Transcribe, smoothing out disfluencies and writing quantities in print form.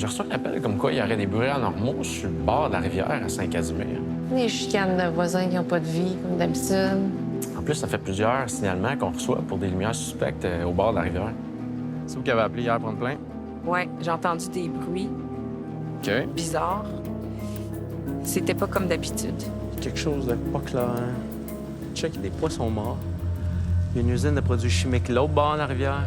J'ai reçu un appel comme quoi il y aurait des bruits anormaux sur le bord de la rivière à Saint-Casimir. Des chicanes de voisins qui n'ont pas de vie, comme d'habitude. En plus, ça fait plusieurs signalements qu'on reçoit pour des lumières suspectes au bord de la rivière. C'est vous qui avez appelé hier pour une plainte? Ouais, j'ai entendu des bruits OK. bizarres. C'était pas comme d'habitude. Quelque chose de pas clair. Check, il y a des poissons morts. Il y a une usine de produits chimiques l'autre bord de la rivière.